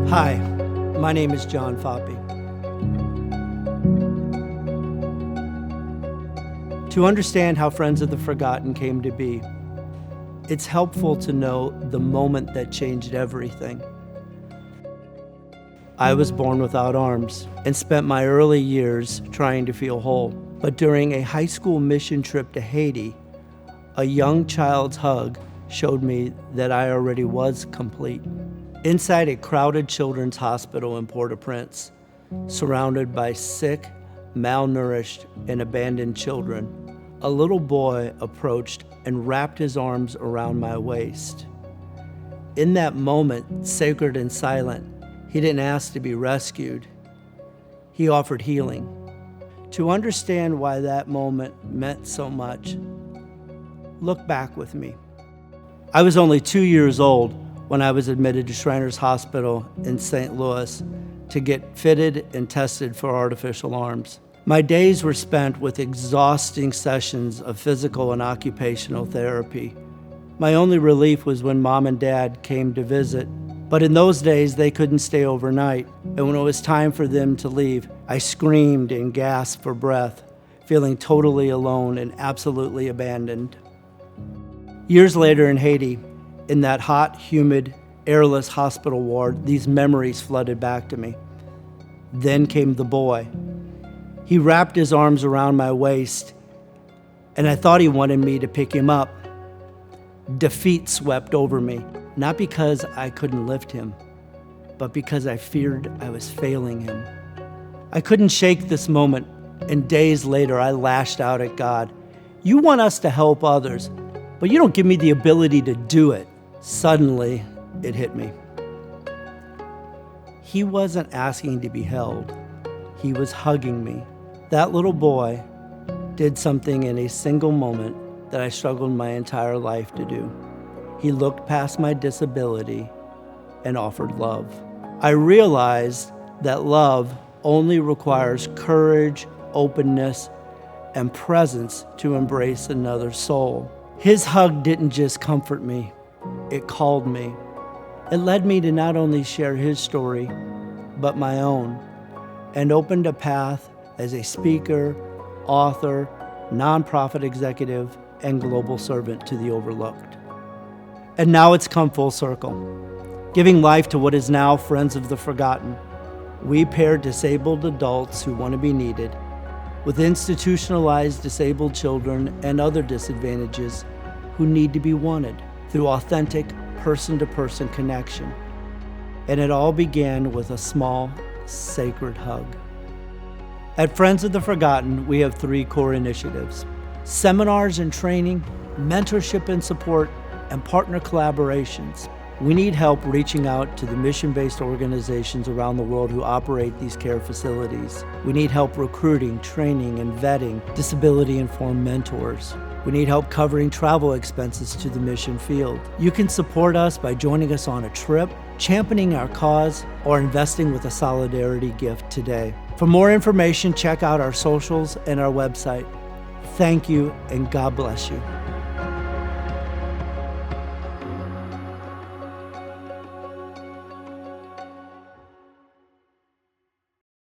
Hi, my name is John Foppe. To understand how Friends of the Forgotten came to be, it's helpful to know the moment that changed everything. I was born without arms and spent my early years trying to feel whole. But during a high school mission trip to Haiti, a young child's hug showed me that I already was complete. Inside a crowded children's hospital in Port-au-Prince, surrounded by sick, malnourished, and abandoned children, a little boy approached and wrapped his arms around my waist. In that moment, sacred and silent, he didn't ask to be rescued. He offered healing. To understand why that moment meant so much, look back with me. I was only 2 years old when I was admitted to Shriners Hospital in St. Louis to get fitted and tested for artificial arms. My days were spent with exhausting sessions of physical and occupational therapy. My only relief was when Mom and Dad came to visit, but in those days they couldn't stay overnight, and when it was time for them to leave, I screamed and gasped for breath, feeling totally alone and absolutely abandoned. Years later in Haiti, in that hot, humid, airless hospital ward, these memories flooded back to me. Then came the boy. He wrapped his arms around my waist, and I thought he wanted me to pick him up. Defeat swept over me, not because I couldn't lift him, but because I feared I was failing him. I couldn't shake this moment, and days later I lashed out at God. You want us to help others, but you don't give me the ability to do it. Suddenly, it hit me. He wasn't asking to be held. He was hugging me. That little boy did something in a single moment that I struggled my entire life to do. He looked past my disability and offered love. I realized that love only requires courage, openness, and presence to embrace another soul. His hug didn't just comfort me, it called me. It led me to not only share his story, but my own, and opened a path as a speaker, author, nonprofit executive, and global servant to the overlooked. And now it's come full circle. Giving life to what is now Friends of the Forgotten, we pair disabled adults who want to be needed with institutionalized disabled children and other disadvantages who need to be wanted through authentic person-to-person connection. And it all began with a small, sacred hug. At Friends of the Forgotten, we have 3 core initiatives: seminars and training, mentorship and support, and partner collaborations. We need help reaching out to the mission-based organizations around the world who operate these care facilities. We need help recruiting, training, and vetting disability-informed mentors. We need help covering travel expenses to the mission field. You can support us by joining us on a trip, championing our cause, or investing with a solidarity gift today. For more information, check out our socials and our website. Thank you, and God bless you.